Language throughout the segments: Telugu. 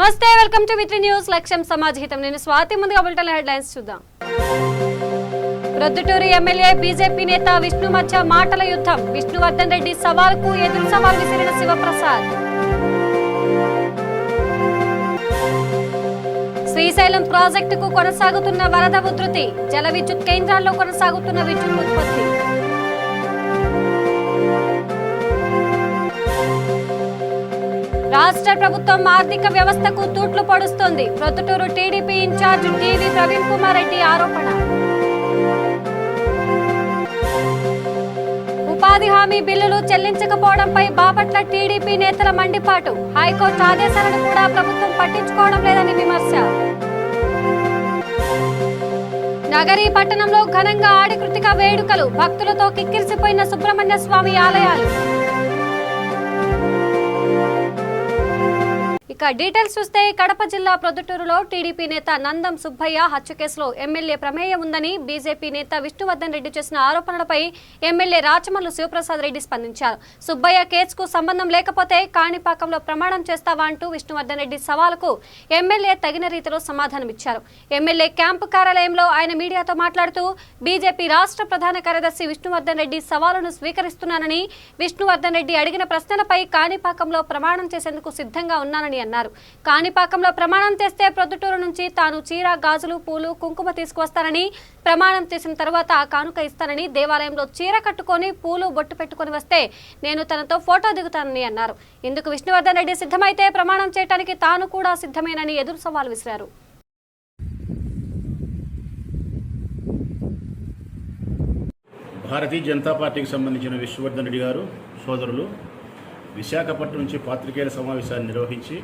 నమస్తే, వెల్కమ్ టు విత్రి న్యూస్. లక్ష్యం సమాజహితం. నేను స్వాతి. ముందుగా బులెటిన్ హెడ్లైన్స్ చూద్దాం. ప్రొద్దుటూరు ఎమ్మెల్యే బీజేపీ నేత విష్ణు మధ్య మాటల యుద్ధం. విష్ణువర్ధన్ రెడ్డి సవాలుకు ఎదురు సవాల్ విసిరిన శివప్రసాద్. శ్రీశైలం ప్రాజెక్టుకు కొనసాగుతున్న వరద ఉధృతి. జల విద్యుత్ కేంద్రాల్లో కొనసాగుతున్న విద్యుత్ ఉత్పత్తి. రాష్ట్ర ప్రభుత్వం ఆర్థిక వ్యవస్థకు తూట్లు పొడుస్తోంది. Proddatur TDP incharge TV Praveen Kumar Reddy ఆరోపణ. ఉపాధి హామీ బిల్లులు చెల్లించకపోవడంపై బాపట్ల టీడీపీ నేతల మండిపాటు. హైకోర్టు ఆదేశాలను కూడా ప్రభుత్వం పట్టించుకోవడం లేదని విమర్శ. నగరీ పట్టణంలో ఘనంగా ఆడి కృతిక వేడుకలు. భక్తులతో కిక్కిరిసిపోయిన సుబ్రహ్మణ్య స్వామి ఆలయాలు. ఇక డీటెయిల్స్ చూస్తే కడప జిల్లా ప్రొద్దుటూరులో టీడీపీ నేత నందం సుబ్బయ్య హత్య కేసులో ఎమ్మెల్యే ప్రమేయం ఉందని బీజేపీ నేత విష్ణువర్ధన్ రెడ్డి చేసిన ఆరోపణలపై ఎమ్మెల్యే రాచమల్లు శివప్రసాద్ రెడ్డి స్పందించారు. సుబ్బయ్య కేసుకు సంబంధం లేకపోతే కాణిపాకంలో ప్రమాణం చేస్తావా అంటూ విష్ణువర్ధన్ రెడ్డి సవాలుకు ఎమ్మెల్యే తగిన రీతిలో సమాధానమిచ్చారు. ఎమ్మెల్యే క్యాంపు కార్యాలయంలో ఆయన మీడియాతో మాట్లాడుతూ బీజేపీ రాష్ట్ర ప్రధాన కార్యదర్శి విష్ణువర్ధన్ రెడ్డి సవాలును స్వీకరిస్తున్నానని, విష్ణువర్ధన్ రెడ్డి అడిగిన ప్రశ్నలపై కాణిపాకంలో ప్రమాణం చేసేందుకు సిద్ధంగా ఉన్నానని అన్నారు. కాణిపాకంలో ప్రమాణం చేస్తే ప్రొద్దుటూరు నుంచి తాను చీర, గాజులు, పూలు, కుంకుమ తీసుకువస్తానని, ప్రమాణం చేసిన తర్వాత ఆ కానుక ఇస్తానని, దేవాలయంలో చీర కట్టుకొని పూలు బొట్టు పెట్టుకొని వస్తే నేను తనతో ఫోటో దిగుతానని అన్నారు. ఇందుకు విష్ణువర్ధన్ రెడ్డి సిద్ధమైతే ప్రమాణం చేయడానికి తాను కూడా సిద్ధమేనని ఎదురు సవాల్ విసిరారు. భారతీయ జనతా పార్టీకి సంబంధించిన విష్ణువర్ధన్ రెడ్డి గారు సోదరులు విశాఖపట్నం నుంచి పాత్రికేయుల సమావేశాన్ని నిర్వహించి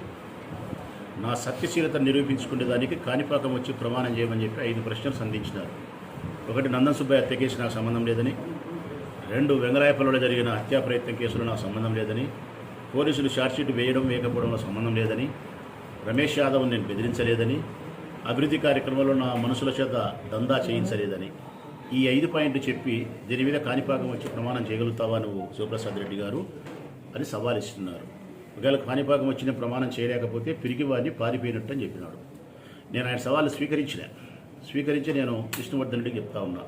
నా సత్యశీలత నిరూపించుకునేదానికి కాణిపాకం వచ్చి ప్రమాణం చేయమని చెప్పి 5 ప్రశ్నలు సంధించినారు. 1 నందన్ సుబ్బయ్య హత్య కేసు నాకు సంబంధం లేదని, 2 వెంగళాయపల్లిలో జరిగిన హత్యా ప్రయత్నం కేసులో నాకు సంబంధం లేదని, పోలీసులు ఛార్జ్షీట్ వేయకపోవడంలో సంబంధం లేదని, రమేష్ యాదవ్ నేను బెదిరించలేదని, అభివృద్ధి కార్యక్రమంలో నా మనుషుల చేత దందా చేయించలేదని ఈ 5 పాయింట్లు చెప్పి దీని మీద కాణిపాకం వచ్చి ప్రమాణం చేయగలుగుతావా నువ్వు శివప్రసాద్ రెడ్డి గారు అని సవాల్ ఇస్తున్నారు. ఒకవేళ కాణిపాకం వచ్చిన ప్రమాణం చేయలేకపోతే పిరికి వారిని పారిపోయినట్టు అని చెప్పినాడు. నేను ఆయన సవాళ్ళు స్వీకరించి నేను విష్ణువర్ధన్ రెడ్డికి చెప్తా ఉన్నా,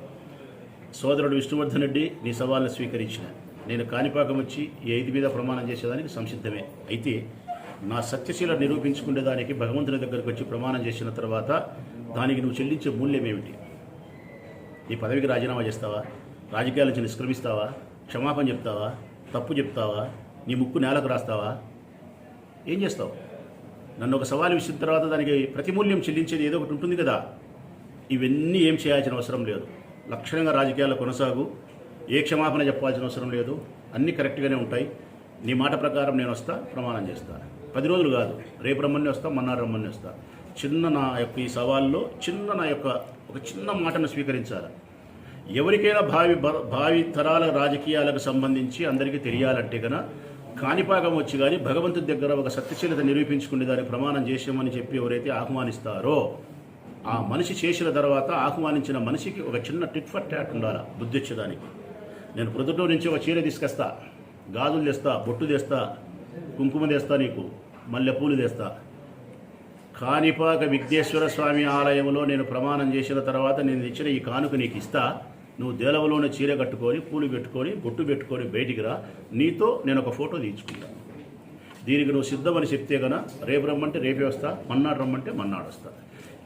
సోదరుడు విష్ణువర్ధన్ రెడ్డి నీ సవాళ్ళను స్వీకరించిన నేను కాణిపాకం వచ్చి ఈ 5 మీద ప్రమాణం చేసేదానికి సంసిద్ధమే. అయితే నా సత్యశీల నిరూపించుకునేదానికి భగవంతుని దగ్గరకు వచ్చి ప్రమాణం చేసిన తర్వాత దానికి నువ్వు చెల్లించే మూల్యం ఏమిటి? నీ పదవికి రాజీనామా చేస్తావా? రాజకీయాల నుంచి నిష్క్రమిస్తావా? క్షమాపణ చెప్తావా? తప్పు చెప్తావా? నీ ముక్కు నేలకు రాస్తావా? ఏం చేస్తావు? నన్ను ఒక సవాలు ఇచ్చిన తర్వాత దానికి ప్రతిమూల్యం చెల్లించేది ఏదో ఒకటి ఉంటుంది కదా. ఇవన్నీ ఏం చేయాల్సిన అవసరం లేదు. లక్షణంగా రాజకీయాల్లో కొనసాగు. ఏ క్షమాపణ చెప్పాల్సిన అవసరం లేదు. అన్నీ కరెక్ట్గానే ఉంటాయి. నీ మాట ప్రకారం నేను వస్తా, ప్రమాణం చేస్తా. 10 రోజులు కాదు, రేపు రమ్మని వస్తా, మన్నాడు రమ్మని వస్తా. నా యొక్క ఈ సవాల్లో ఒక చిన్న మాటను స్వీకరించాలి. ఎవరికైనా భావి తరాల రాజకీయాలకు సంబంధించి అందరికీ తెలియాలంటే కనుక కాణిపాకం వచ్చి కానీ భగవంతుడి దగ్గర ఒక సత్యశీలత నిరూపించుకునే దానికి ప్రమాణం చేసామని చెప్పి ఎవరైతే ఆహ్వానిస్తారో ఆ మనిషి చేసిన తర్వాత ఆహ్వానించిన మనిషికి ఒక చిన్న టిట్ ఫర్ టాట్ ఉండాలి బుద్ధి వచ్చేదానికి. నేను ప్రొద్దుటూరు నుంచి ఒక చీర తీసుకొస్తా, గాజులు తెస్తా, బొట్టు తెస్తా, కుంకుమ తెస్తా, నీకు మల్లెపూలు తెస్తా. కాణిపాక విఘ్నేశ్వర స్వామి ఆలయంలో నేను ప్రమాణం చేసిన తర్వాత నేను ఇచ్చిన ఈ కానుక నీకు ఇస్తా. నువ్వు దేలవలోనే చీర కట్టుకొని, పూలు పెట్టుకొని, బొట్టు పెట్టుకొని బయటికి రా. నీతో నేను ఒక ఫోటో తీయించుకుంటాను. దీనికి నువ్వు సిద్ధమని చెప్తే కనుక రేపు రమ్మంటే రేపే వస్తా, మన్నాడు రమ్మంటే మన్నాడు వస్తా.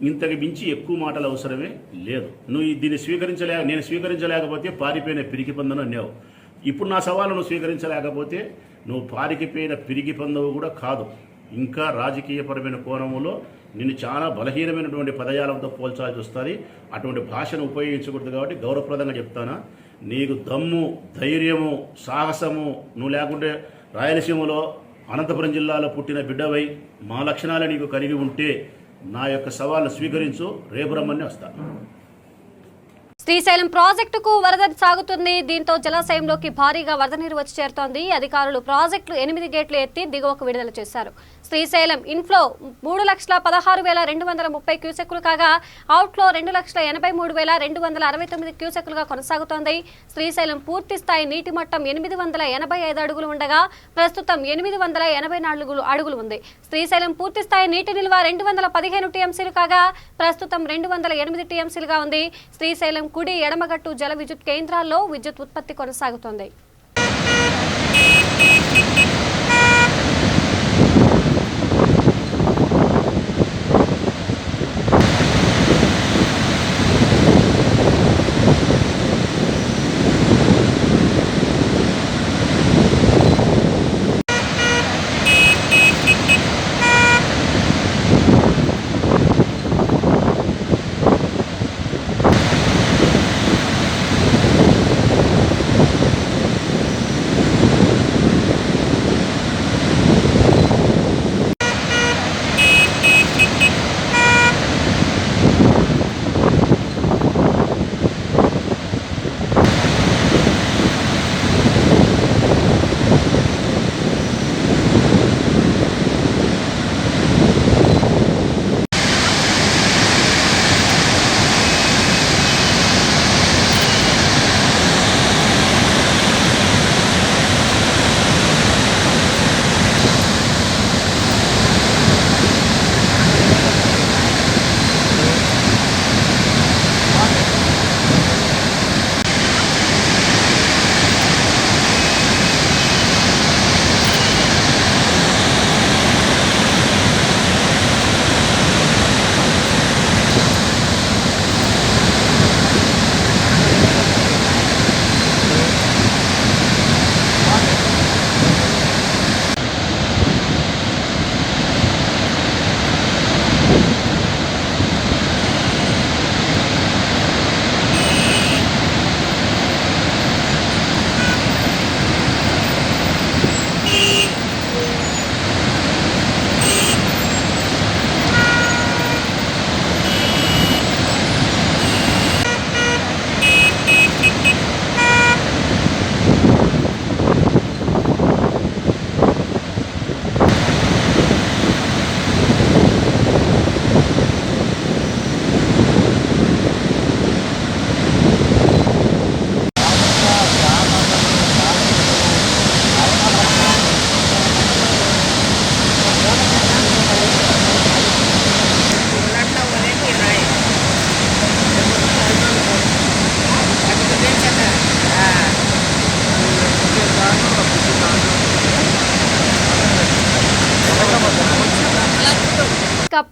ఇంతకు మించి ఎక్కువ మాటలు అవసరమే లేదు. నువ్వు దీన్ని నేను స్వీకరించలేకపోతే పారిపోయిన పిరికి పందను అన్నావు. ఇప్పుడు నా సవాలు నువ్వు స్వీకరించలేకపోతే నువ్వు పారికిపోయిన పిరికి పందవు కూడా కాదు. ఇంకా రాజకీయపరమైన కోణంలో నిన్ను చాలా బలహీనమైనటువంటి పదజాలంతో పోల్చాల్సి వస్తుంది. అటువంటి భాషను ఉపయోగించకూడదు. కాబట్టి గౌరవప్రదంగా చెప్తానా, నీకు దమ్ము, ధైర్యము, సాహసము నువ్వు లేకుంటే రాయలసీమలో అనంతపురం జిల్లాలో పుట్టిన బిడ్డవై మా లక్షణాలు నీకు కలిగి ఉంటే నా యొక్క సవాళ్ళు స్వీకరించు, రేపు రమ్మని వస్తాను. శ్రీశైలం ప్రాజెక్టుకు వరద సాగుతుంది. దీంతో జలాశయంలోకి భారీగా వరద నీరు వచ్చి చేరుతోంది. అధికారులు ప్రాజెక్టులు 8 గేట్లు ఎత్తి దిగువకు విడుదల చేశారు. శ్రీశైలం ఇన్ఫ్లో 3,16,230 క్యూసెక్కులు కాగా అవుట్ఫ్లో 2,83,269 క్యూసెక్కులుగా కొనసాగుతోంది. శ్రీశైలం పూర్తి స్థాయి నీటి మట్టం 885 అడుగులు ఉండగా ప్రస్తుతం 884 అడుగులు ఉంది. శ్రీశైలం పూర్తి స్థాయి నీటి నిల్వ 215 టీఎంసీలు కాగా ప్రస్తుతం 208 టీఎంసీలుగా ఉంది. శ్రీశైలం కుడి ఎడమగట్టు జల విద్యుత్ కేంద్రాల్లో విద్యుత్ ఉత్పత్తి కొనసాగుతోంది.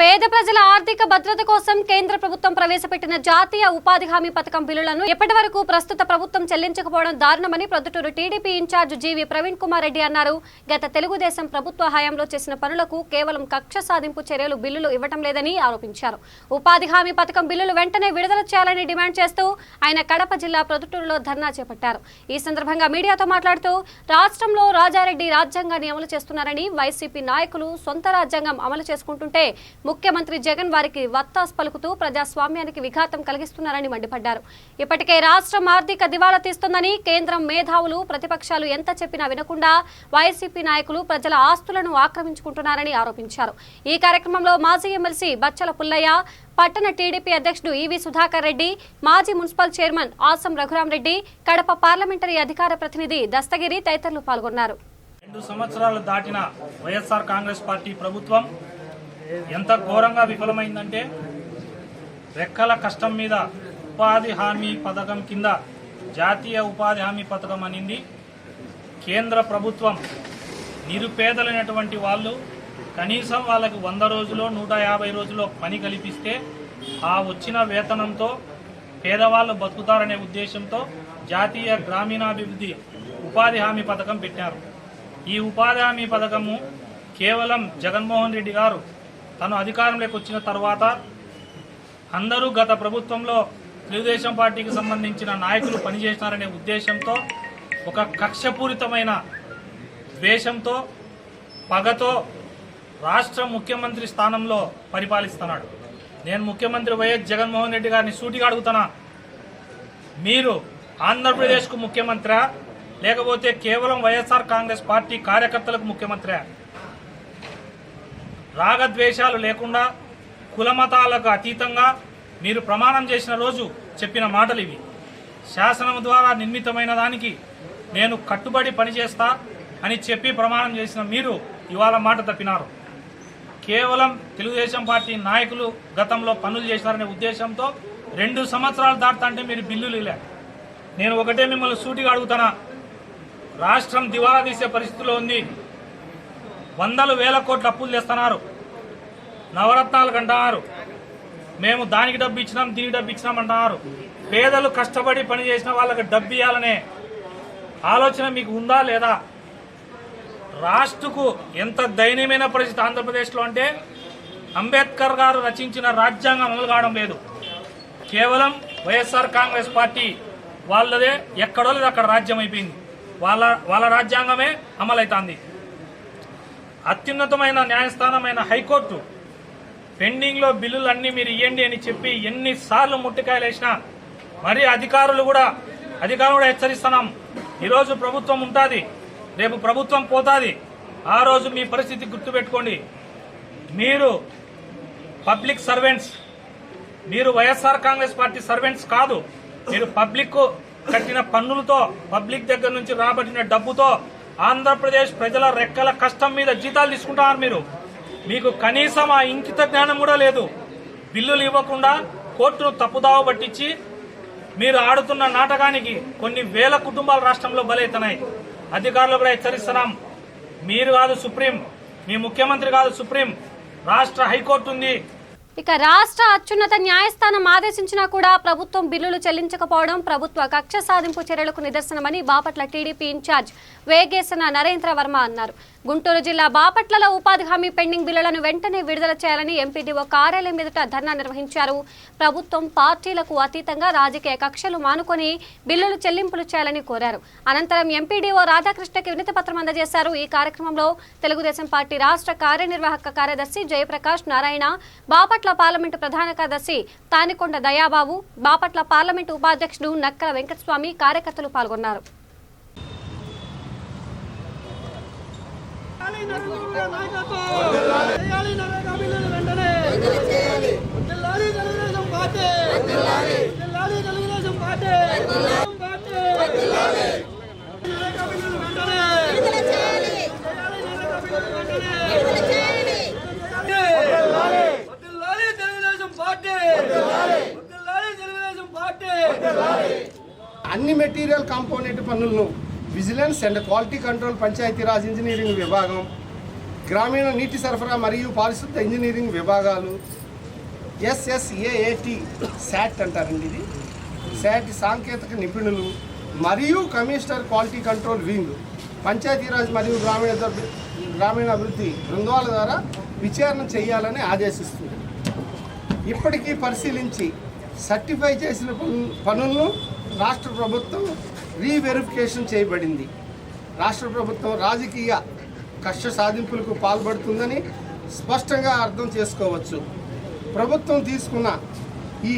పేద ప్రజల ఆర్థిక భద్రత కోసం కేంద్ర ప్రభుత్వం ప్రవేశపెట్టిన జాతీయ ఉపాధి హామీ పథకం బిల్లులను ఇప్పటి వరకు ప్రస్తుత ప్రభుత్వం చెల్లించకపోవడం దారుణమని ప్రొద్దుటూరు టీడీపీ ఇన్ఛార్జ్ జీవి ప్రవీణ్ కుమార్ రెడ్డి అన్నారు. గత తెలుగుదేశం ప్రభుత్వ హయాంలో చేసిన పనులకు కేవలం కక్ష సాధింపు చర్యలు బిల్లులు ఇవ్వటం లేదని ఆరోపించారు. ఉపాధి హామీ పథకం బిల్లులు వెంటనే విడుదల చేయాలని డిమాండ్ చేస్తూ ఆయన కడప జిల్లా ప్రొద్దుటూరులో ధర్నా చేపట్టారు. ఈ సందర్భంగా మీడియాతో మాట్లాడుతూ రాష్ట్రంలో రాజారెడ్డి రాజ్యాంగాన్ని అమలు చేస్తున్నారని, వైసీపీ నాయకులు సొంత రాజ్యాంగం అమలు చేసుకుంటుంటే ముఖ్యమంత్రి జగన్ వారికి వత్తాసు పలుకుతూ ప్రజాస్వామ్యానికి విఘాతం కలిగిస్తున్నారని మండిపడ్డారు. ఇప్పటికే రాష్ట్రం ఆర్థిక దివాళా తీస్తుందని, కేంద్రం మేధావులు ప్రతిపక్షాలు ఎంత చెప్పినా వినకుండా వైసీపీ నాయకులు ప్రజల ఆస్తులను ఆక్రమించుకుంటున్నారని ఆరోపించారు. ఈ కార్యక్రమంలో మాజీ ఎమ్మెల్సీ బచ్చల పుల్లయ్య, పట్టణ టీడీపీ అధ్యక్షుడు ఈవి సుధాకర్ రెడ్డి, మాజీ municipal chairman awesome Raghuram Reddy, Kadapa parliamentary అధికార ప్రతినిధి దస్తగిరి తదితరులు పాల్గొన్నారు. 2 సంవత్సరాలు దాటిన వైఎస్ఆర్ కాంగ్రెస్ పార్టీ ప్రభుత్వం ఎంత ఘోరంగా విఫలమైందంటే, రెక్కల కష్టం మీద ఉపాధి హామీ పథకం కింద జాతీయ ఉపాధి హామీ పథకం అనింది. కేంద్ర ప్రభుత్వం నిరుపేదలైనటువంటి వాళ్ళు కనీసం వాళ్ళకి 100 రోజులో 150 రోజుల్లో పని కల్పిస్తే ఆ వచ్చిన వేతనంతో పేదవాళ్ళు బతుకుతారనే ఉద్దేశంతో జాతీయ గ్రామీణాభివృద్ధి ఉపాధి హామీ పథకం పెట్టారు. ఈ ఉపాధి హామీ పథకము కేవలం జగన్మోహన్ రెడ్డి గారు తను అధికారంలోకి వచ్చిన తర్వాత అందరూ గత ప్రభుత్వంలో తెలుగుదేశం పార్టీకి సంబంధించిన నాయకులు పనిచేసినారనే ఉద్దేశంతో ఒక కక్షపూరితమైన ద్వేషంతో, పగతో రాష్ట్ర ముఖ్యమంత్రి స్థానంలో పరిపాలిస్తున్నాడు. నేను ముఖ్యమంత్రి వైఎస్ జగన్మోహన్ రెడ్డి గారిని సూటిగా అడుగుతున్నా, మీరు ఆంధ్రప్రదేశ్కు ముఖ్యమంత్రి లేకపోతే కేవలం వైఎస్ఆర్ కాంగ్రెస్ పార్టీ కార్యకర్తలకు ముఖ్యమంత్రి? రాగద్వేషాలు లేకుండా కులమతాలకు అతీతంగా మీరు ప్రమాణం చేసిన రోజు చెప్పిన మాటలు ఇవి. శాసనం ద్వారా నిర్మితమైన దానికి నేను కట్టుబడి పనిచేస్తా అని చెప్పి ప్రమాణం చేసిన మీరు ఇవాళ మాట తప్పినారు. కేవలం తెలుగుదేశం పార్టీ నాయకులు గతంలో పనులు చేశారనే ఉద్దేశంతో 2 సంవత్సరాలు దాటుతుంటే మీరు బిల్లులు ఇలా. నేను ఒకటే మిమ్మల్ని సూటిగా అడుగుతానా, రాష్ట్రం దివాలా తీసే పరిస్థితిలో ఉంది. 100,000 కోట్ల అప్పులు తెస్తున్నారు, నవరత్నాలకు అంటున్నారు, మేము దానికి డబ్బు ఇచ్చినాం దీనికి డబ్బు ఇచ్చినాం అంటున్నారు. పేదలు కష్టపడి పనిచేసిన వాళ్ళకి డబ్బు ఇవ్వాలనే ఆలోచన మీకు ఉందా లేదా? రాష్ట్రకు ఎంత దయనీయమైన పరిస్థితి ఆంధ్రప్రదేశ్లో అంటే అంబేద్కర్ గారు రచించిన రాజ్యాంగం అమలు కావడం లేదు. కేవలం వైఎస్ఆర్ కాంగ్రెస్ పార్టీ వాళ్ళదే ఎక్కడో లేదు అక్కడ రాజ్యం అయిపోయింది. వాళ్ళ రాజ్యాంగమే అమలవుతుంది. అత్యున్నతమైన న్యాయస్థానమైన హైకోర్టు పెండింగ్లో బిల్లులన్నీ మీరు ఇవ్వండి అని చెప్పి ఎన్నిసార్లు ముట్టికాయలు వేసినా మరి అధికారులు కూడా హెచ్చరిస్తున్నాం. ఈరోజు ప్రభుత్వం ఉంటుంది, రేపు ప్రభుత్వం పోతుంది. ఆ రోజు మీ పరిస్థితి గుర్తుపెట్టుకోండి. మీరు పబ్లిక్ సర్వెంట్స్, మీరు వైఎస్ఆర్ కాంగ్రెస్ పార్టీ సర్వెంట్స్ కాదు. మీరు పబ్లిక్ కట్టిన పన్నులతో, పబ్లిక్ దగ్గర నుంచి రాబట్టిన డబ్బుతో ఆంధ్రప్రదేశ్ ప్రజల రెక్కల కష్టం మీద జీతాలు తీసుకుంటున్నారు. మీకు కనీసం ఆ ఇంకిత జ్ఞానం కూడా లేదు. బిల్లులు ఇవ్వకుండా కోర్టును తప్పుదావ పట్టించి మీరు ఆడుతున్న నాటకానికి కొన్ని వేల కుటుంబాలు రాష్ట్రంలో బలవుతున్నాయి. అధికారులు కూడా హెచ్చరిస్తున్నాం. మీరు కాదు సుప్రీం, మీ ముఖ్యమంత్రి కాదు సుప్రీం, రాష్ట్ర హైకోర్టు ఉంది. ఇక రాష్ట్ర అత్యున్నత న్యాయస్థానం ఆదేశించినా కూడా ప్రభుత్వం బిల్లులు చెల్లించకపోవడం ప్రభుత్వ కక్ష సాధింపు చర్యలకు నిదర్శనమని బాపట్ల టీడీపీ ఇన్ఛార్జ్ వేగేశన నరేంద్ర వర్మ అన్నారు. గుంటూరు జిల్లా బాపట్లలో ఉపాధి హామీ పెండింగ్ బిల్లులను వెంటనే విడుదల చేయాలని ఎంపీడీఓ కార్యాలయం ఎదుట ధర్నా నిర్వహించారు. ప్రభుత్వం పార్టీలకు అతీతంగా రాజకీయ కక్షలు మానుకొని బిల్లులు చెల్లింపులు చేయాలని కోరారు. అనంతరం ఎంపీడీఓ రాధాకృష్ణకి వినతి పత్రం అందజేశారు. ఈ కార్యక్రమంలో తెలుగుదేశం పార్టీ రాష్ట్ర కార్యనిర్వాహక కార్యదర్శి జయప్రకాష్ నారాయణ, బాపట్ల పార్లమెంటు ప్రధాన కార్యదర్శి తానికొండ దయాబాబు, బాపట్ల పార్లమెంటు ఉపాధ్యక్షుడు నక్కల వెంకటస్వామి కార్యకర్తలు పాల్గొన్నారు. అన్ని మెటీరియల్ కాంపోనెంట్ పనులను vigilance and quality control Panchayati Raj engineering విభాగం, గ్రామీణ నీటి సరఫరా మరియు పారిశుద్ధ ఇంజనీరింగ్ విభాగాలు, SSAAT శాట్ అంటారండి, ఇది శాట్ సాంకేతిక నిపుణులు మరియు commissioner quality control wing, Panchayati Raj మరియు గ్రామీణాభివృద్ధి బృందాల ద్వారా విచారణ చేయాలని ఆదేశిస్తుంది. ఇప్పటికీ పరిశీలించి సర్టిఫై చేసిన పనులను రాష్ట్ర ప్రభుత్వం రీవెరిఫికేషన్ చేయబడింది. రాష్ట్ర ప్రభుత్వం రాజకీయ కక్ష సాధింపులకు పాల్పడుతుందని స్పష్టంగా అర్థం చేసుకోవచ్చు. ప్రభుత్వం తీసుకున్న ఈ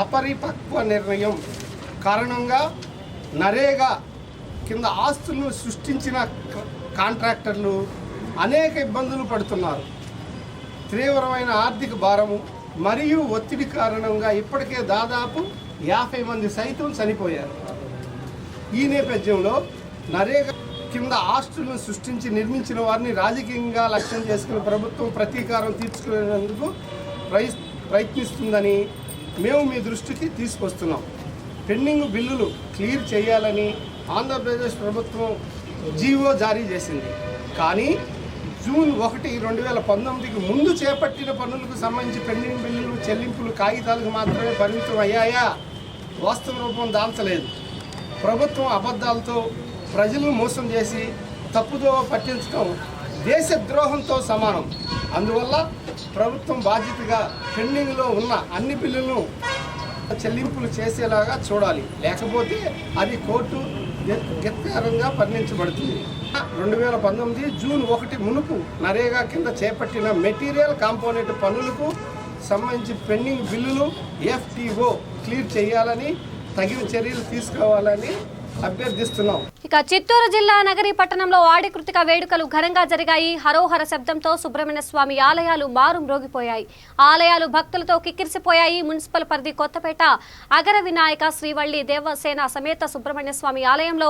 అపరిపక్వ నిర్ణయం కారణంగా నరేగా కింద ఆస్తులను సృష్టించిన కాంట్రాక్టర్లు అనేక ఇబ్బందులు పడుతున్నారు. తీవ్రమైన ఆర్థిక భారము మరియు ఒత్తిడి కారణంగా ఇప్పటికే దాదాపు 50 మంది సైతం చనిపోయారు. ఈ నేపథ్యంలో నరేగా కింద ఆస్తులను సృష్టించి నిర్మించిన వారిని రాజకీయంగా లక్ష్యం చేసుకుని ప్రభుత్వం ప్రతీకారం తీర్చుకునేందుకు ప్రయత్నిస్తుందని మేము మీ దృష్టికి తీసుకొస్తున్నాం. పెండింగ్ బిల్లులు క్లియర్ చేయాలని ఆంధ్రప్రదేశ్ ప్రభుత్వం జీవో జారీ చేసింది. కానీ జూన్ 1, 2019కి ముందు చేపట్టిన పనులకు సంబంధించి పెండింగ్ బిల్లులు చెల్లింపులు కాగితాలకు మాత్రమే పరిమితం అయ్యాయా? వాస్తవ రూపం దాల్చలేదు. ప్రభుత్వం అబద్ధాలతో ప్రజలను మోసం చేసి తప్పుదో పట్టించడం దేశద్రోహంతో సమానం. అందువల్ల ప్రభుత్వం బాధ్యతగా పెండింగ్లో ఉన్న అన్ని బిల్లులను చెల్లింపులు చేసేలాగా చూడాలి. లేకపోతే అది కోర్టు గత్యారంగా పరిగణించబడుతుంది. 2019 జూన్ 1 మునుపు నరేగా కింద చేపట్టిన మెటీరియల్ కాంపోనెంట్ పనులకు సంబంధించి పెండింగ్ బిల్లులు FTO క్లియర్ చేయాలని తగిన చర్యలు తీసుకోవాలని అభ్యర్థిస్తున్నాం. ఇక చిత్తూరు జిల్లా నగరి పట్టణంలో ఆడి కృతిక వేడుకలు ఘనంగా జరిగాయి. హరోహర శబ్దంతో సుబ్రహ్మణ్య స్వామి ఆలయాలు మారుమ్రోగిపోయాయి. ఆలయాలు భక్తులతో కిక్కిరిసిపోయాయి. మున్సిపల్ పరిధి కొత్తపేట అగర వినాయక శ్రీవల్లి దేవసేన సమేత సుబ్రహ్మణ్య స్వామి ఆలయంలో,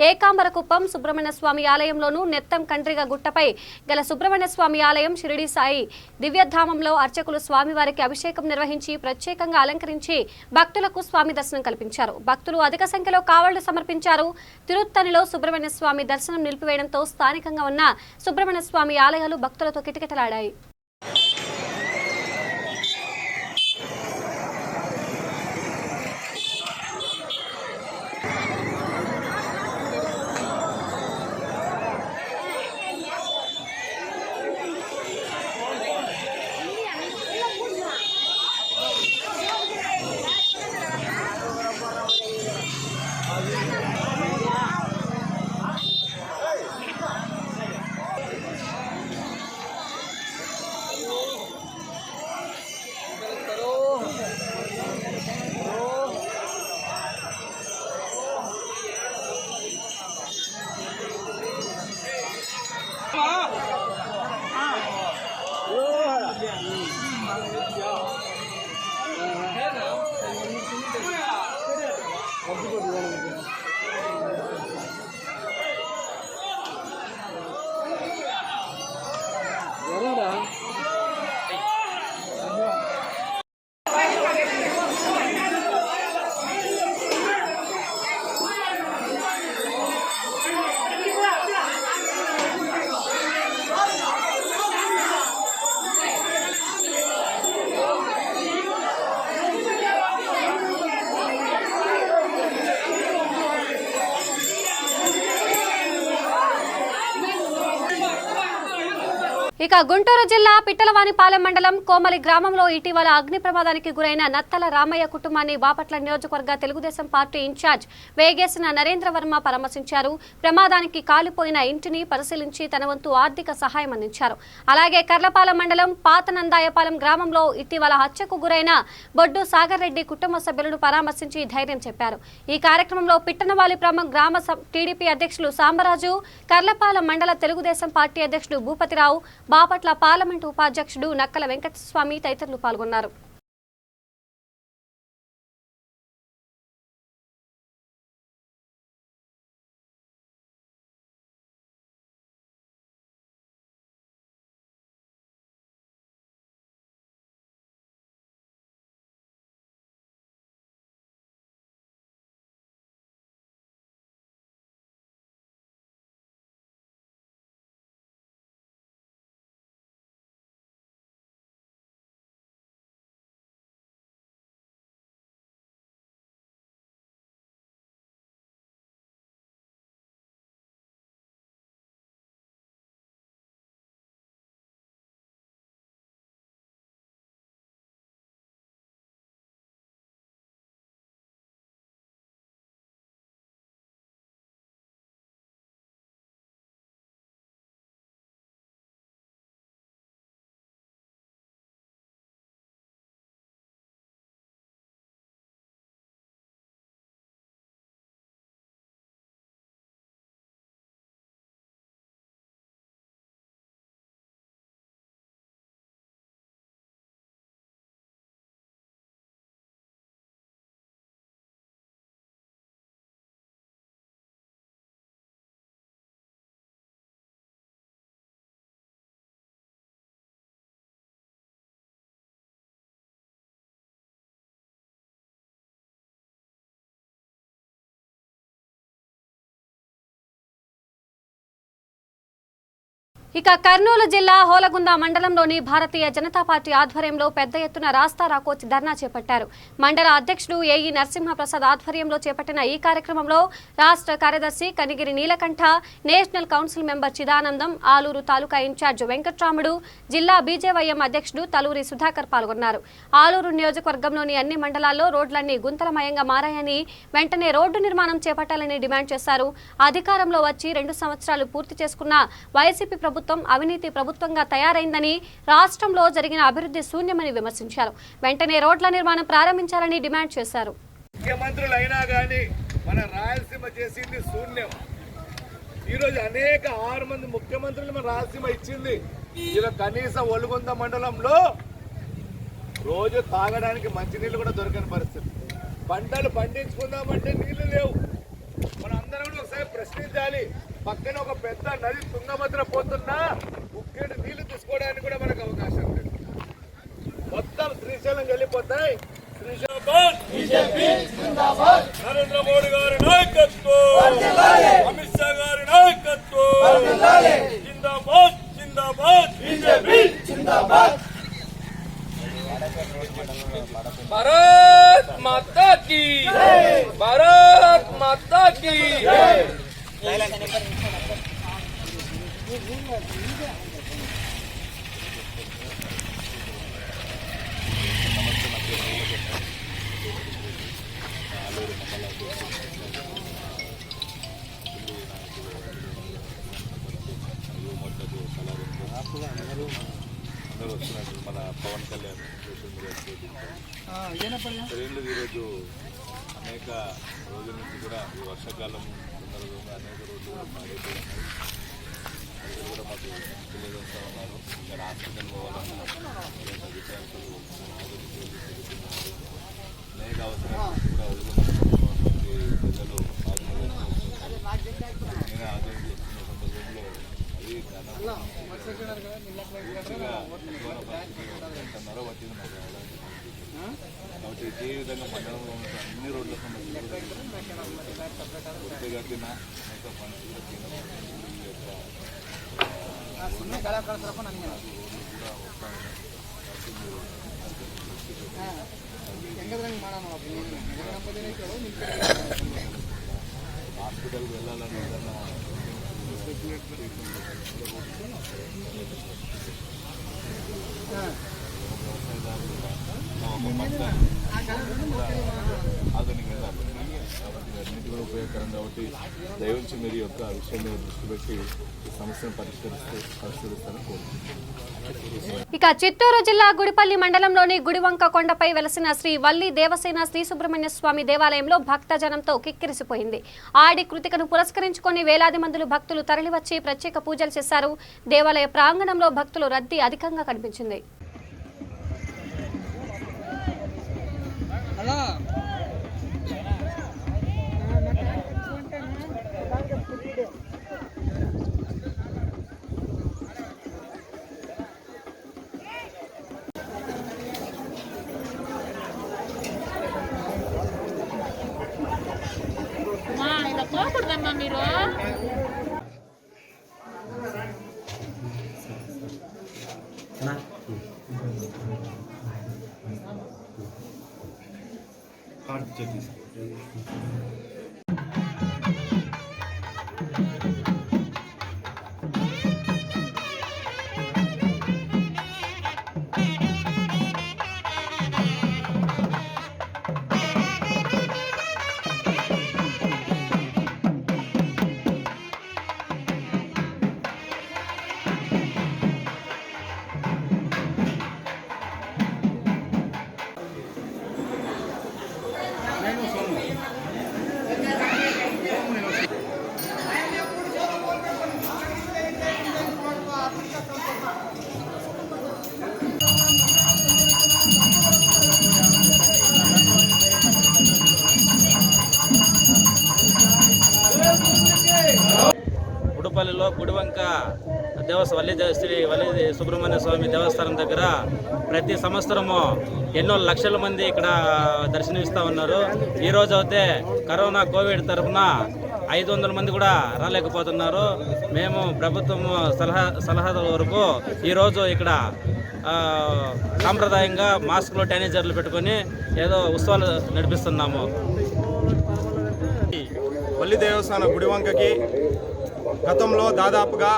ఏకాంబరకుప్పం సుబ్రహ్మణ్య స్వామి ఆలయంలోను, నెత్తం కండ్రిగ గుట్టపై గల సుబ్రహ్మణ్య స్వామి ఆలయం, షిరిడి సాయి దివ్యధామంలో అర్చకులు స్వామివారికి అభిషేకం నిర్వహించి ప్రత్యేకంగా అలంకరించి భక్తులకు స్వామి దర్శనం కల్పించారు. భక్తులు అధిక సంఖ్యలో కావళ్లు సమర్పించారు. తిరుత్తణిలో సుబ్రహ్మణ్య స్వామి దర్శనం నిలిపివేయడంతో స్థానికంగా ఉన్న సుబ్రహ్మణ్య స్వామి ఆలయాలు భక్తులతో కిటకిటలాడాయి. ఇక గుంటూరు జిల్లా పిట్టలవానిపాలెం మండలం కోమలి గ్రామంలో ఇటీవల అగ్ని ప్రమాదానికి గురైన నత్తల రామయ్య కుటుంబాన్ని బాపట్ల నియోజకవర్గ తెలుగుదేశం పార్టీ ఇన్ఛార్జ్ వేగేసిన నరేంద్ర వర్మ పరామర్శించారు. ప్రమాదానికి కాలిపోయిన ఇంటిని పరిశీలించి తన వంతు ఆర్థిక సహాయం అందించారు. అలాగే కర్లపాలెం మండలం పాతనందాయపాలెం గ్రామంలో ఇటీవల హత్యకు గురైన బొడ్డు సాగర్ రెడ్డి కుటుంబ సభ్యులను పరామర్శించి ధైర్యం చెప్పారు. ఈ కార్యక్రమంలో పిట్టనవాలిపురం గ్రామ టీడీపీ అధ్యక్షులు సాంబరాజు, కర్లపాలెం మండల తెలుగుదేశం పార్టీ అధ్యక్షుడు భూపతిరావు, బాపట్ల పార్లమెంటు ఉపాధ్యక్షుడు నక్కల వెంకటస్వామి తదితరులు పాల్గొన్నారు. ఇక కర్నూలు జిల్లా హోలగుంద మండలంలోని భారతీయ జనతా పార్టీ ఆధ్వర్యంలో పెద్ద ఎత్తున రాస్తా రాకోచి ధర్నా చేపట్టారు. మండల అధ్యక్షుడు ఏఈ నరసింహప్రసాద్ ఆధ్వర్యంలో చేపట్టిన ఈ కార్యక్రమంలో రాష్ట్ర కార్యదర్శి Kanigiri Neelakanta, national council member Chidanandam, Aluru taluka incharge Venkatramudu, జిల్లా బీజేవైఎం అధ్యక్షుడు తలూరి సుధాకర్ పాల్గొన్నారు. ఆలూరు నియోజకవర్గంలోని అన్ని మండలాల్లో రోడ్లన్నీ గుంతలమయంగా మారాయని, వెంటనే రోడ్డు నిర్మాణం చేపట్టాలని డిమాండ్ చేశారు. అధికారంలో వచ్చి 2 సంవత్సరాలు పూర్తి చేసుకున్న వైసీపీ ప్రభుత్వం అవినీతి ప్రభుత్వంగా తయారైందని, రాష్ట్రంలో జరిగిన అభివృద్ధి శూన్యమని విమర్శించారు. వెంటనే రోడ్ల నిర్మాణం ప్రారంభించాలని డిమాండ్ చేశారు. ముఖ్యమంత్రులు అయినా కానీ మన రాయలసీమ చేసింది శూన్యం. ఈరోజు అనేక 6 మంది ముఖ్యమంత్రులు మన రాయలసీమ ఇచ్చింది. ఇలా కనీసం ఒలుగొంద మండలంలో రోజు తాగడానికి మంచినీళ్ళు కూడా దొరకని పరిస్థితి. పంటలు పండించుకుందామంటే నీళ్లు లేవు. మనం అందరం కూడా ఒకసారి ప్రశ్నించాలి. పక్కన ఒక పెద్ద నది తుంగభద్ర పోతున్నా ఉక్కేడు నీళ్లు తీసుకోవడానికి కూడా మనకు అవకాశం లేదు. మొత్తం శ్రీశైలం వెళ్ళిపోతాయి. నరేంద్ర మోడీ గారి నాయకత్వం, అమిత్ షా గారి నాయకత్వం, జిందాబాద్ జిందాబాద్ బీజేపీ జిందాబాద్. भारत माता की भारत माता की అందరూ వస్తున్నారు. మన పవన్ కళ్యాణ్ సోషల్ మీడియా ట్రైన్లు ఈరోజు అనేక రోజుల నుంచి కూడా ఈ వర్షాకాలం సందర్భంగా అనేక రోజులు కూడా పాడైపోయినాయి. ప్రజలు కూడా మాకు తెలియజేస్తూ ఉన్నారు. ఇక్కడ హాస్పిటల్ పోవాలన్నా విద్యార్థులు అనేక అవసరాలు కూడా ఉన్నటువంటి ప్రజలు ఆధునిక ఆధునిక సందర్భంలో అది నర పట్టింది మాకు రావడానికి. కాబట్టి ఇదే విధంగా మండలంలో ఉన్న అన్ని రోడ్ల సమస్యలు పూర్తిగా అనేక ఫండ్స్ కూడా కేంద్ర హాస్పిటల్కి వెళ్ళాలని ఏదన్నా ఆధునిక కాబట్టి అన్నింటి కూడా ఉపయోగకరం. కాబట్టి దయవుంచి మీరు యొక్క విషయం మీద దృష్టి పెట్టి ఈ సమస్యను పరిష్కరిస్తారని కోరుకుంటున్నాను. ఇక చిత్తూరు జిల్లా గుడిపల్లి మండలంలోని గుడివంక కొండపై వెలసిన శ్రీ వల్లి దేవసేన శ్రీ సుబ్రహ్మణ్య స్వామి దేవాలయంలో భక్తజనంతో కిక్కిరిసిపోయింది. ఆడి కృతికను పురస్కరించుకొని వేలాది మంది భక్తులు తరలివచ్చి ప్రత్యేక పూజలు చేశారు. దేవాలయ ప్రాంగణంలో భక్తుల రద్దీ అధికంగా కనిపించింది. మీరు గుడిపల్లిలో గుడివంక శ్రీ వల్లి సుబ్రహ్మణ్య స్వామి దేవస్థానం దగ్గర ప్రతి సంవత్సరము ఎన్నో లక్షల మంది ఇక్కడ దర్శనమిస్తూ ఉన్నారు. ఈరోజు అయితే కరోనా కోవిడ్ తరఫున 500 మంది కూడా రాలేకపోతున్నారు. మేము ప్రభుత్వం సలహాల వరకు ఈరోజు ఇక్కడ సాంప్రదాయంగా మాస్కులు శానిటైజర్లు పెట్టుకొని ఏదో ఉత్సవాలు నడిపిస్తున్నాము. వల్లి దేవస్థాన గుడివంకకి గతంలో దాదాపుగా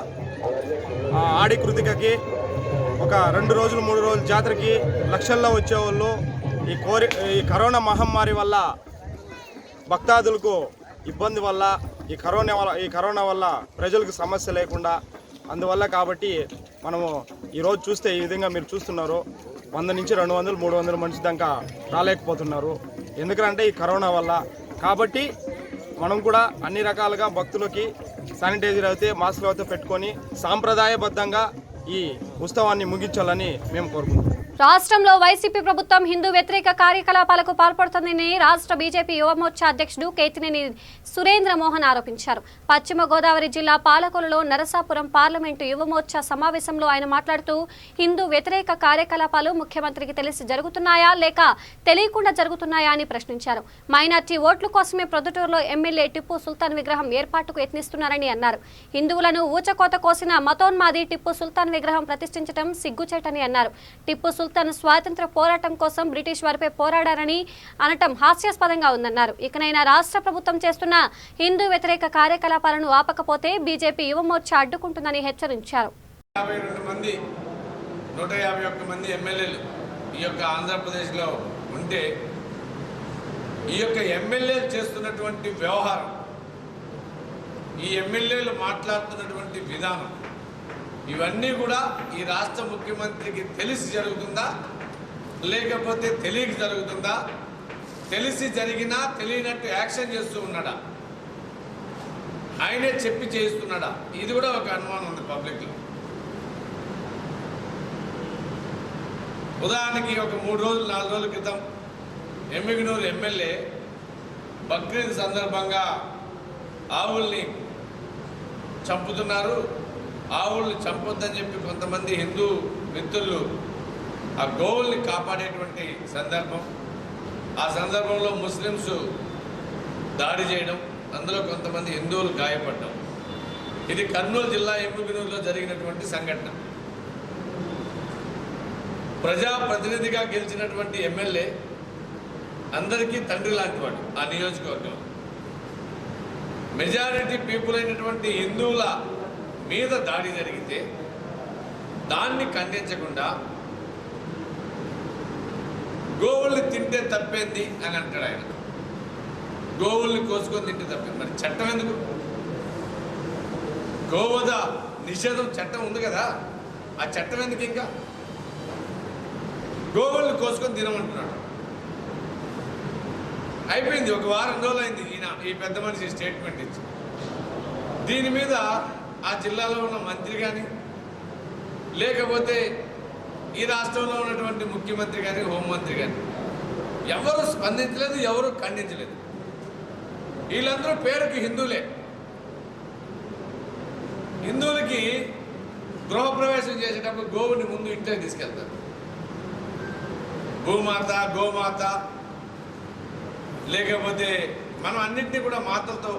ఆడి కృతికకి ఒక 2 రోజులు 3 రోజుల జాతరకి లక్షల్లో వచ్చేవాళ్ళు. ఈ కరోనా మహమ్మారి వల్ల భక్తాదులకు ఇబ్బంది వల్ల ఈ కరోనా వల్ల ప్రజలకు సమస్య లేకుండా అందువల్ల కాబట్టి మనము ఈరోజు చూస్తే ఈ విధంగా మీరు చూస్తున్నారు 100 నుంచి 200, 300 మనిషి దాకా రాలేకపోతున్నారు. ఎందుకంటే ఈ కరోనా వల్ల. కాబట్టి మనం కూడా అన్ని రకాలుగా భక్తులకి శానిటైజర్ అయితే మాస్కులు అయితే పెట్టుకొని సాంప్రదాయబద్ధంగా ఈ ఉత్సవాన్ని ముగించాలని మేము కోరుకుంటున్నాం. రాష్ట్రంలో వైసీపీ ప్రభుత్వం హిందూ వ్యతిరేక కార్యకలాపాలకు పాల్పడుతుందని రాష్ట్ర బీజేపీ యువమోర్చా అధ్యక్షుడు కేతినేని సురేంద్ర మోహన్ ఆరోపించారు. పశ్చిమ గోదావరి జిల్లా పాలకొల్లులో నరసాపురం పార్లమెంటు యువమోర్చా సమావేశంలో ఆయన మాట్లాడుతూ హిందూ వ్యతిరేక కార్యకలాపాలు ముఖ్యమంత్రికి తెలిసి జరుగుతున్నాయా లేక తెలియకుండా జరుగుతున్నాయా అని ప్రశ్నించారు. మైనార్టీ ఓట్ల కోసమే ప్రొద్దుటూరులో ఎమ్మెల్యే టిప్పు సుల్తాన్ విగ్రహం ఏర్పాటుకు యత్నిస్తున్నారని అన్నారు. హిందువులను ఊచకోత కోసిన మతోన్మాది టిప్పు సుల్తాన్ విగ్రహం ప్రతిష్ఠించడం సిగ్గుచేటని అన్నారు. టిప్పు సుల్తాన్ స్వాతంత్ర పోరాటం కోసం బ్రిటిష్ వారిపై పోరాడారని అనటం హాస్యాస్పదంగా ఉందన్నారు. ఇకనైనా రాష్ట్ర ప్రభుత్వం చేస్తున్న హిందూ వ్యతిరేక కార్యకలాపాలను ఆపకపోతే బీజేపీ యువమోర్చా అడ్డుకుంటుందని హెచ్చరించారు. 151 మంది ఎమ్మెల్యేలు ఈ యొక్క ఆంధ్రప్రదేశ్లో ఉంటే ఈ యొక్క ఎమ్మెల్యేలు చేస్తున్నటువంటి వ్యవహారం, ఈ ఎమ్మెల్యేలు మాట్లాడుతున్నటువంటి విధానం, ఇవన్నీ కూడా ఈ రాష్ట్ర ముఖ్యమంత్రికి తెలిసి జరుగుతుందా లేకపోతే తెలియక జరుగుతుందా? తెలిసి జరిగినా తెలియనట్టు యాక్షన్ చేస్తూ ఉన్నాడా, ఆయనే చెప్పి చేస్తున్నాడా? ఇది కూడా ఒక అనుమానం ఉంది పబ్లిక్లో. ఉదాహరణకి ఒక 3 రోజులు 4 రోజుల క్రితం ఎమ్మిగనూరు ఎమ్మెల్యే బక్రీద్ సందర్భంగా ఆవుల్ని చంపుతున్నారు, ఆవుల్ని చంపొద్దని చెప్పి కొంతమంది హిందూ మిత్రులు ఆ గోవుల్ని కాపాడేటువంటి సందర్భం, ఆ సందర్భంలో ముస్లిమ్స్ దాడి చేయడం, అందులో కొంతమంది హిందువులు గాయపడ్డం. ఇది కర్నూలు జిల్లా ఎమ్మిగనూరులో జరిగినటువంటి సంఘటన. ప్రజాప్రతినిధిగా గెలిచినటువంటి ఎమ్మెల్యే అందరికీ తండ్రి లాంటి వాడు. ఆ నియోజకవర్గం మెజారిటీ పీపుల్ అయినటువంటి హిందువుల మీద దాడి జరిగితే దాన్ని ఖండించకుండా గోవుల్ని తింటే తప్పేంది అని అంటాడు ఆయన. గోవుల్ని కోసుకొని తింటే తప్పేంది, మరి చట్టం ఎందుకు? గోవధ నిషేధం చట్టం ఉంది కదా, ఆ చట్టం ఎందుకు? ఇంకా గోవుల్ని కోసుకొని తినమంటున్నాడు. అయిపోయింది, ఒక వారం రోజులు అయింది ఈ పెద్ద మనిషి స్టేట్మెంట్ ఇచ్చి. దీని మీద ఆ జిల్లాలో ఉన్న మంత్రి కానీ లేకపోతే ఈ రాష్ట్రంలో ఉన్నటువంటి ముఖ్యమంత్రి కానీ హోంమంత్రి కానీ ఎవరు స్పందించలేదు, ఎవరు ఖండించలేదు. వీళ్ళందరూ పేరుకి హిందువులే. హిందువులకి గృహప్రవేశం చేసేటప్పుడు గోవుని ముందు ఇంట్లోకి తీసుకెళ్తారు. భూమాత, గోమాత, లేకపోతే మనం అన్నింటినీ కూడా మాతలతో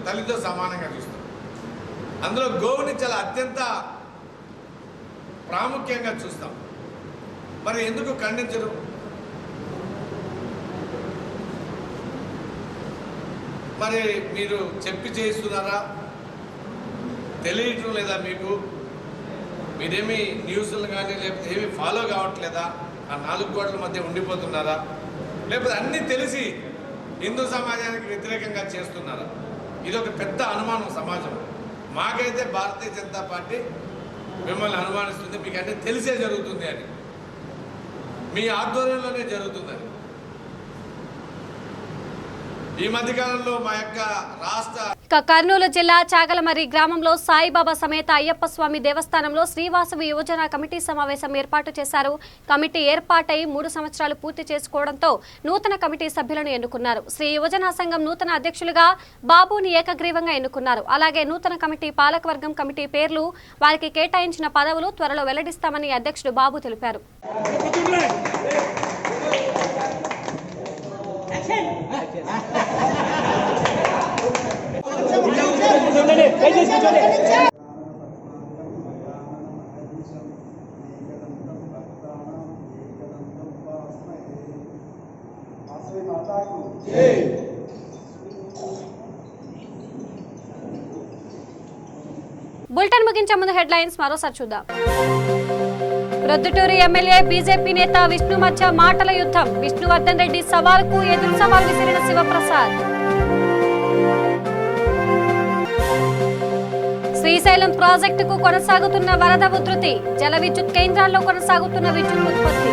తల్లితో సమానంగా చూస్తాం. అందులో గోవుని చాలా అత్యంత ప్రాముఖ్యంగా చూస్తాం. మరి ఎందుకు ఖండించరు? మరి మీరు చెప్పి చేస్తున్నారా, తెలియటం లేదా మీకు? మీరేమి న్యూస్లు కానీ లేకపోతే ఏమి ఫాలో కావట్లేదా? ఆ 4 గోడల మధ్య ఉండిపోతున్నారా? లేకపోతే అన్నీ తెలిసి హిందూ సమాజానికి వ్యతిరేకంగా చేస్తున్నారా? ఇది ఒక పెద్ద అనుమానం సమాజం. మాకైతే భారతీయ జనతా పార్టీ మిమ్మల్ని అనుమానిస్తుంది, మీకు అన్నీ తెలిసే జరుగుతుంది అని, మీ ఆధ్వర్యంలోనే జరుగుతుందని. ఈ మధ్యకాలంలో మా యొక్క రాష్ట్ర కర్నూలు జిల్లా చాగలమర్రి గ్రామంలో సాయిబాబా సమేత అయ్యప్ప స్వామి దేవస్థానంలో శ్రీవాసవి యువజన కమిటీ సమావేశం ఏర్పాటు చేశారు. కమిటీ ఏర్పాటై 3 సంవత్సరాలు పూర్తి చేసుకోవడంతో నూతన కమిటీ సభ్యులను ఎన్నుకున్నారు. శ్రీ యువజన సంఘం నూతన అధ్యక్షులుగా బాబుని ఏకగ్రీవంగా ఎన్నుకున్నారు. అలాగే నూతన కమిటీ పాలకవర్గం కమిటీ పేర్లు, వారికి కేటాయించిన పదవులు త్వరలో వెల్లడిస్తామని అధ్యక్షుడు బాబు తెలిపారు. బులెటిన్ ముగించే ముందు హెడ్లైన్స్ మరోసారి చూద్దాం. ప్రొద్దుటూరు ఎమ్మెల్యే బీజేపీ నేత విష్ణు మధ్య మాటల యుద్ధం. విష్ణువర్ధన్ రెడ్డి సవాల్కు ఎదురు సవాల్ విసిరిన శివప్రసాద్. శ్రీశైలం ప్రాజెక్టుకు కొనసాగుతున్న వరద ఉధృతి, జల విద్యుత్ కేంద్రాల్లో కొనసాగుతున్న విద్యుత్ ఉత్పత్తి.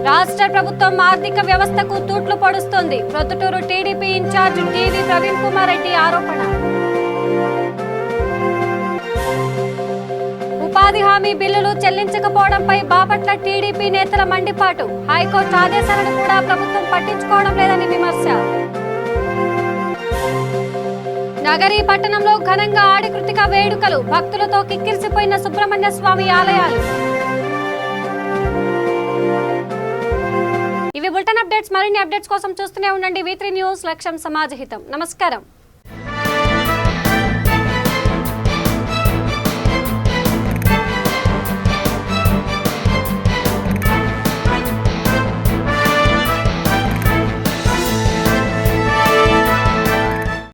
రాష్ట్ర ప్రభుత్వం ఆర్థిక వ్యవస్థకు తూట్లు పొడుస్తోంది. Proddatur TDP incharge TV Praveen Kumar Reddy ఆరోపణ. ఉపాధి హామీ బిల్లులు చెల్లించకపోవడంపై బాపట్ల టీడీపీ నేతల మండిపాటు. హైకోర్టు ఆదేశాలను కూడా ప్రభుత్వం పట్టించుకోవడం లేదని విమర్శ. నగరీ పట్టణంలో ఘనంగా ఆడి కృతిక వేడుకలు, భక్తులతో కిక్కిరిసిపోయిన సుబ్రహ్మణ్య స్వామి ఆలయాలు. ఇవి బులెటిన్ అప్డేట్స్. మరిన్ని అప్డేట్స్ కోసం చూస్తూనే ఉండండి V3 న్యూస్. లక్ష్యం సమాజహితం. నమస్కారం.